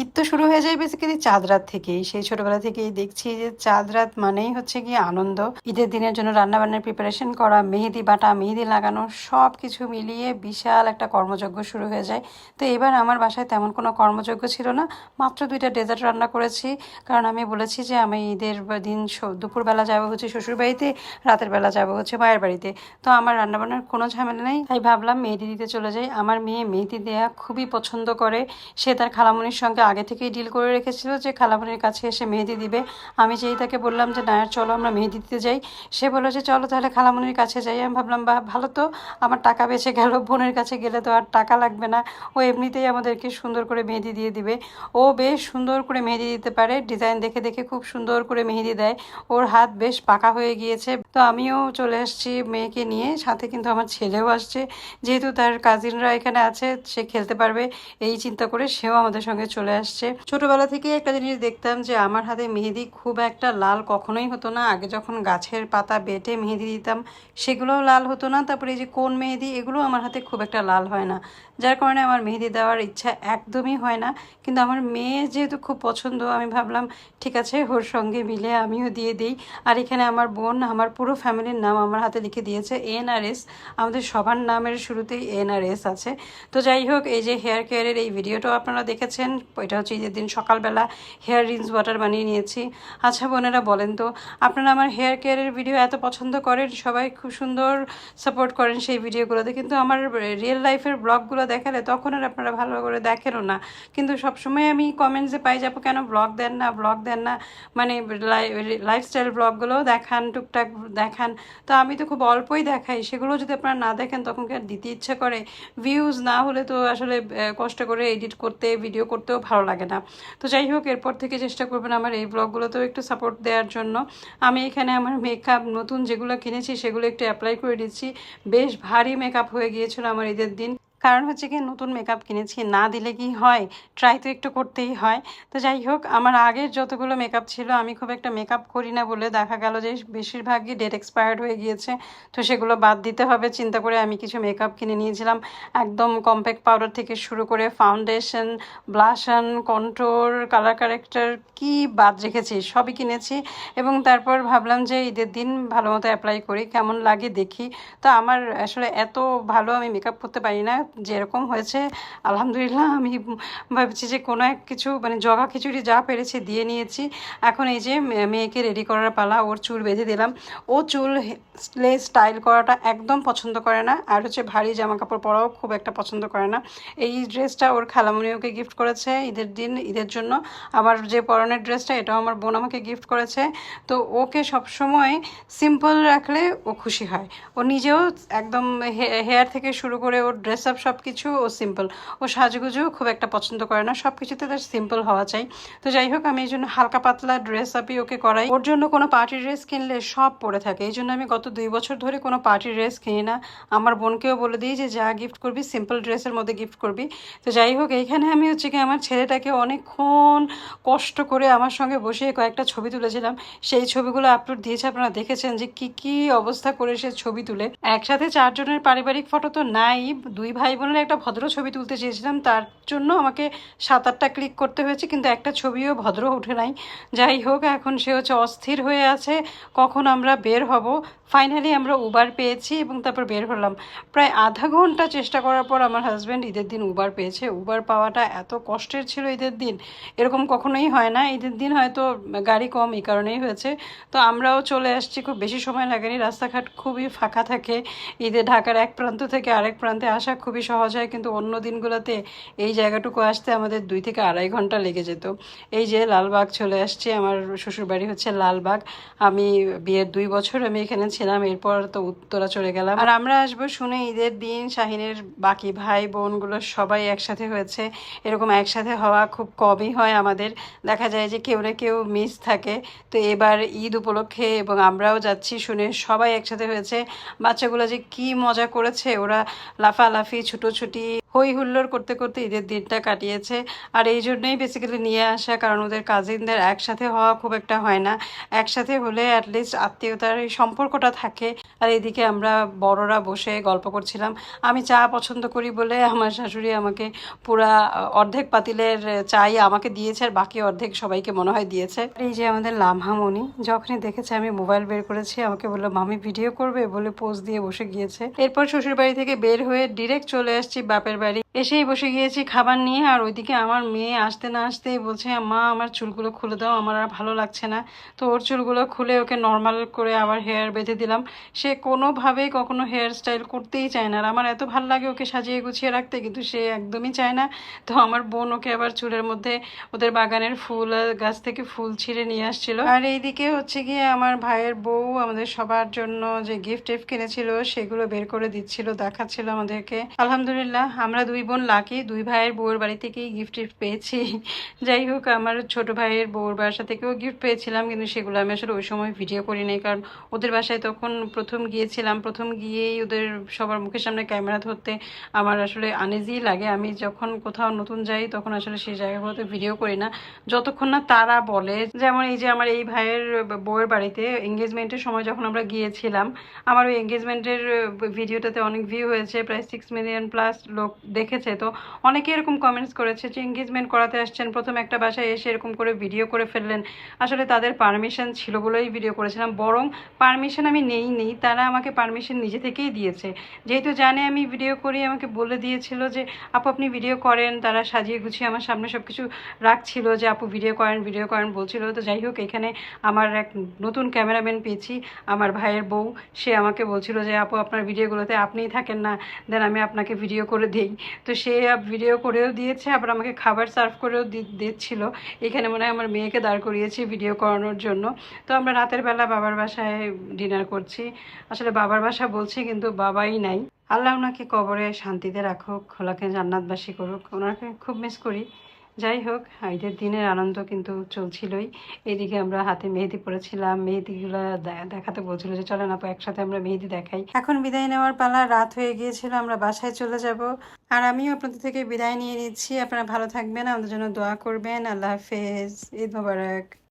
ঈদ তো শুরু হয়ে যায় বেসিক্যালি চাঁদ রাত থেকেই। সেই ছোটবেলা থেকেই দেখছি যে চাঁদ রাত মানেই হচ্ছে গিয়ে আনন্দ। ঈদের দিনের জন্য রান্নাবান্নার প্রিপারেশন করা, মেহেদি বাটা, মেহেদি লাগানো সব কিছু মিলিয়ে বিশাল একটা কর্মযজ্ঞ শুরু হয়ে যায়। তো এবার আমার বাসায় তেমন কোনো কর্মযজ্ঞ ছিল না, মাত্র 2টা ডেজার্ট রান্না করেছি। কারণ আমি বলেছি যে আমি ঈদের দিন দুপুরবেলা যাবো হচ্ছে শ্বশুরবাড়িতে, রাতের বেলা যাবো হচ্ছে মায়ের বাড়িতে। তো আমার রান্নাবান্নার কোনো ঝামেলা নেই, তাই ভাবলাম মেহেদি দিতে চলে যাই। আমার মেয়ে মেহেদি দেয়া খুবই পছন্দ করে। সে তার খালামণির সঙ্গে আগে থেকেই ডিল করে রেখেছিল যে খালামণির কাছে এসে মেহেদি দিবে। আমি যেই তাকে বললাম যে না চলো আমরা মেহেদি দিতে যাই, সে বললো যে চলো তাহলে খালামণির কাছে যাই। আমি ভাবলাম বা ভালো, তো আমার টাকা বেঁচে গেল, বোনের কাছে গেলে তো আর টাকা লাগবে না, ও এমনিতেই আমাদেরকে সুন্দর করে মেহেদি দিয়ে দিবে। ও বেশ সুন্দর করে মেহেদি দিতে পারে, ডিজাইন দেখে দেখে খুব সুন্দর করে মেহেদি দেয়। ওর হাত বেশ পাকা হয়ে গিয়েছে। তো আমিও চলে আসছি মেয়েকে নিয়ে, সাথে কিন্তু আমার ছেলেও আসছে, যেহেতু তার কাজিনরা এখানে আছে সে খেলতে পারবে এই চিন্তা করে সেও আমাদের সঙ্গে চলে আসছে। ছোটবেলা থেকে একটা জিনিস দেখতাম যে আমার হাতে মেহেদি খুব একটা লাল কখনোই হতো না। আগে যখন গাছের পাতা বেটে মেহেদি দিতাম সেগুলোও লাল হতো না, তারপরে এই যে কোন মেহেদি, এগুলো আমার হাতে খুব একটা লাল হয় না, যার কারণে আমার মেহেদি দেওয়ার ইচ্ছা একদমই হয় না। কিন্তু আমার মেয়ে যেহেতু খুব পছন্দ, আমি ভাবলাম ঠিক আছে ওর সঙ্গে মিলে আমিও দিয়ে দিই। আর এখানে আমার বোন আমার পুরো ফ্যামিলির নাম আমার হাতে লিখে দিয়েছে NRS, আমাদের সবার নামের শুরুতেই NRS আছে। তো যাই হোক, এই যে হেয়ার কেয়ারের এই ভিডিওটাও আপনারা দেখেছেন, এটা হচ্ছে ঈদের দিন সকালবেলা হেয়ার রিন্স ওয়াটার বানিয়ে নিয়েছি। আচ্ছা বোনেরা বলেন তো, আপনারা আমার হেয়ার কেয়ারের ভিডিও এত পছন্দ করেন, সবাই খুব সুন্দর সাপোর্ট করেন সেই ভিডিওগুলোতে, কিন্তু আমার রিয়েল লাইফের ব্লগগুলো দেখালে তখন আর আপনারা ভালো করে দেখেনও না। কিন্তু সবসময় আমি কমেন্টসে পাই যাবো কেন ব্লগ দেন না, ব্লগ দেন না, মানে লাইফস্টাইল ব্লগগুলোও দেখান, টুকটাক দেখান। তো আমি তো খুব অল্পই দেখাই, সেগুলো যদি আপনারা না দেখেন তখন কি আর দিতে ইচ্ছে করে? ভিউজ না হলে তো আসলে কষ্ট করে এডিট করতে ভিডিও করতেও ভালো লাগে না। তো যাই হোক, এরপর থেকে চেষ্টা করবেন আমার এই ব্লগগুলোতেও একটু সাপোর্ট দেওয়ার জন্য। আমি এখানে আমার মেকআপ নতুন যেগুলো কিনেছি সেগুলো একটু অ্যাপ্লাই করে দিচ্ছি। বেশ ভারী মেকআপ হয়ে গিয়েছিল আমার ঈদের দিন, কারণ হচ্ছে কি নতুন মেকআপ কিনেছি, না দিলে কি হয়, ট্রাই তো একটু করতেই হয়। তো যাই হোক, আমার আগের যতগুলো মেকআপ ছিল আমি খুব একটা মেকআপ করি না বলে দেখা গেল যে বেশিরভাগই ডেট এক্সপায়ার্ড হয়ে গিয়েছে। তো সেগুলো বাদ দিতে হবে চিন্তা করে আমি কিছু মেকআপ কিনে নিয়েছিলাম, একদম কম্প্যাক্ট পাউডার থেকে শুরু করে ফাউন্ডেশন, ব্লাশন, কন্ট্রোর, কালার কারেক্টার, কি বাদ রেখেছি সবই কিনেছি। এবং তারপর ভাবলাম যে ঈদের দিন ভালো মতো অ্যাপ্লাই করি, কেমন লাগে দেখি। তো আমার আসলে এত ভালো আমি মেকআপ করতে পারি না, যেরকম হয়েছে আলহামদুলিল্লাহ। আমি ভাবছি যে কোনো এক কিছু মানে জগা খিচুড়ি যা পেরেছি দিয়ে নিয়েছি। এখন এই যে মেয়েকে রেডি করার পালা, ওর চুল বেঁধে দিলাম। ও চুল স্টাইল করাটা একদম পছন্দ করে না, আর হচ্ছে ভারী জামা কাপড় পরাও খুব একটা পছন্দ করে না। এই ড্রেসটা ওর খালামণি ওকে গিফট করেছে ঈদের দিন, ঈদের জন্য। আমার যে পরনের ড্রেসটা এটাও আমার বোন আমাকে গিফট করেছে। তো ওকে সবসময় সিম্পল রাখলে ও খুশি হয়। ও নিজেও একদম হেয়ার থেকে শুরু করে ওর ড্রেস আপ সব কিছু ও সিম্পল। ও সাজগুজও খুব একটা পছন্দ করে না, সব কিছুতে তার সিম্পল হওয়া চাই। তো যাই হোক, আমি এই জন্য হালকা পাতলা ড্রেস আপই ওকে করাই। ওর জন্য কোনো পার্টি ড্রেস কিনলে সব পরে থাকে, এই জন্য আমি গত 2 বছর ধরে কোনো পার্টি ড্রেস কিনি না। আমার বোনকেও বলে দিই যে যা গিফট করবি সিম্পল ড্রেসের মধ্যে গিফট করবি। তো যাই হোক, এইখানে আমি হচ্ছে কি আমার ছেলেটাকে অনেকক্ষণ কষ্ট করে আমার সঙ্গে বসিয়ে কয়েকটা ছবি তুলেছিলাম। সেই ছবিগুলো আপলোড দিয়েছে, আপনারা দেখেছেন যে কি কি অবস্থা করে সে ছবি তুলে। একসাথে 4 জনের পারিবারিক ফটো তো নাই, 2 ভাই বোনের একটা ভদ্র ছবি তুলতে চেয়েছিলাম, তার জন্য আমাকে 7-8টা ক্লিক করতে হয়েছে, কিন্তু একটা ছবিও ভদ্র ওঠে নাই। যাই হোক, এখন সে হচ্ছে অস্থির হয়ে আছে কখন আমরা বের হব। ফাইনালি আমরা উবার পেয়েছি এবং তারপর বের হলাম। প্রায় আধা ঘন্টা চেষ্টা করার পর আমার হাজব্যান্ড ঈদের দিন উবার পেয়েছে। উবার পাওয়াটা এত কষ্টের ছিল ঈদের দিন, এরকম কখনোই হয় না। ঈদের দিন হয়তো গাড়ি কম এই কারণেই হয়েছে। তো আমরাও চলে আসছি, খুব বেশি সময় লাগেনি, রাস্তাঘাট খুবই ফাঁকা থাকে। ঈদে ঢাকার এক প্রান্ত থেকে আরেক প্রান্তে আসা খুবই সহজ হয়, কিন্তু অন্য দিনগুলোতে এই জায়গাটুকু আসতে আমাদের 2 থেকে আড়াই ঘন্টা লেগে যেত। এই যে লালবাগ চলে আসছি, আমার শ্বশুরবাড়ি হচ্ছে লালবাগ। আমি বিয়ের 2 বছর আমি এখানে ছিলাম, এরপর তো উত্তরা চলে গেলাম। আর আমরা আসবো শুনে ঈদের দিন শাহিনের বাকি ভাই বোনগুলো সবাই একসাথে হয়েছে। এরকম একসাথে হওয়া খুব কমই হয় আমাদের, দেখা যায় যে কেউ না কেউ মিস থাকে। তো এবার ঈদ উপলক্ষে এবং আমরাও যাচ্ছি শুনে সবাই একসাথে হয়েছে। বাচ্চাগুলো যে কি মজা করেছে, ওরা লাফালাফি ছুটোছুটি হই হুল্লোড় করতে করতে ঈদের দিনটা কাটিয়েছে। আর এই জন্যই বেসিক্যালি নিয়ে আসা, কারণ ওদের কাজিনদের একসাথে হওয়া খুব একটা হয় না। একসাথে হলে অ্যাটলিস্ট আত্মীয়তার এই সম্পর্কটা থাকে। আর এদিকে আমরা বড়রা বসে গল্প করছিলাম। আমি চা পছন্দ করি বলে আমার শাশুড়ি আমাকে পুরা অর্ধেক পাতিলের চাই আমাকে দিয়েছে, আর বাকি অর্ধেক সবাইকে মনে হয় দিয়েছে। এই যে আমাদের লামহামণি যখনই দেখেছে আমি মোবাইল বের করেছি, আমাকে বললো মামি ভিডিও করবে বলে পোজ দিয়ে বসে গিয়েছে। এরপর শ্বশুর বাড়ি থেকে বের হয়ে ডিরেক্ট চলে আসছি বাপের বাড়ি। এসেই বসে গিয়েছি খাবার নিয়ে। আর ওইদিকে আমার মেয়ে আসতে না আসতেই বলছে মা আমার চুলগুলো খুলে দাও, আমার আর ভালো লাগছে না। তো ওর চুলগুলো খুলে ওকে নর্মাল করে আবার হেয়ার বেঁধে দিলাম। সে কোনোভাবেই কখনো হেয়ার স্টাইল করতেই চায় না। আর আমার এত ভালো লাগে ওকে সাজিয়ে গুছিয়ে রাখতে, কিন্তু সে একদমই চায় না। তো আমার বোন ওকে আবার চুলের মধ্যে ওদের বাগানের ফুল গাছ থেকে ফুল ছিঁড়ে নিয়ে আসছিল। আর এইদিকে হচ্ছে গিয়ে আমার ভাইয়ের বউ আমাদের সবার জন্য যে গিফট টিফট কিনেছিল সেগুলো বের করে দিচ্ছিল, দেখাচ্ছিল আমাদেরকে। আলহামদুলিল্লাহ আমরা দুই বোন লাকি, দুই ভাইয়ের বউয়ের বাড়ি থেকেই গিফট টিফট পেয়েছি। যাই হোক, আমার ছোট ভাইয়ের বউর বাসা থেকেও গিফট পেয়েছিলাম, কিন্তু সেগুলো আমি আসলে ওই সময় ভিডিও করি নাই, কারণ ওদের বাসায় তখন প্রথম গিয়েছিলাম। প্রথম গিয়েই ওদের সবার মুখের সামনে ক্যামেরা ধরতে আমার আসলে আনইজি লাগে। আমি যখন কোথাও নতুন যাই তখন আসলে সেই জায়গাগুলোতে ভিডিও করি না যতক্ষণ না তারা বলে। যেমন এই যে আমার এই ভাইয়ের বউয়ের বাড়িতে এঙ্গেজমেন্টের সময় যখন আমরা গিয়েছিলাম, আমার ওই এঙ্গেজমেন্টের ভিডিওটাতে অনেক ভিউ হয়েছে, প্রায় 6 মিলিয়ন প্লাস লোক দেখেছে। তো অনেকে এরকম কমেন্টস করেছে যে এঙ্গেজমেন্ট করাতে আসছেন, প্রথম একটা বাসায় এসে এরকম করে ভিডিও করে ফেললেন। আসলে তাদের পারমিশন ছিল বলেই ভিডিও করেছিলাম, বরং পারমিশন আমি নেই, তারা আমাকে পারমিশন নিজে থেকেই দিয়েছে। যেহেতু জানে আমি ভিডিও করি, আমাকে বলে দিয়েছিল যে আপু আপনি ভিডিও করেন। তারা সাজিয়ে গুছিয়ে আমার সামনে সব কিছু রাখছিল যে আপু ভিডিও করেন বলছিল। তো যাই হোক, এখানে আমার এক নতুন ক্যামেরাম্যান পেয়েছি, আমার ভাইয়ের বউ। সে আমাকে বলছিল যে আপু আপনার ভিডিওগুলোতে আপনিই থাকেন না, দেন আমি আপনাকে ভিডিও করে দিই। তো সে ভিডিও করেও দিয়েছে, আবার আমাকে খাবার সার্ভ করেও দিচ্ছিল। এখানে মনে হয় আমার মেয়েকে দাঁড় করিয়েছি ভিডিও করানোর জন্য। তো আমরা রাতের বেলা বাবার বাসায় ডিনার করছি। আসলে বাবার বাসা বলছি কিন্তু বাবাই নাই। আল্লাহ ওনাকে কবরে শান্তিতে রাখুক, খোলাকে জান্নাতবাসী করুক, ওনাকে খুব মিস করি। যাই হোক, ঈদের দিনের আনন্দ কিন্তু চলছিলই। এদিকে আমরা হাতে মেহেদি পরেছিলাম, মেহেদিগুলো দেখাতে বলছিল যে চলেন আপু একসাথে আমরা মেহেদি দেখাই। এখন বিদায় নেওয়ার পালা, রাত হয়ে গিয়েছিল, আমরা বাসায় চলে যাব। আর আমিও আপনাদের থেকে বিদায় নিয়ে নিচ্ছি। আপনারা ভালো থাকবেন, আমাদের জন্য দোয়া করবেন। আল্লাহ হাফেজ, ঈদ মোবারক।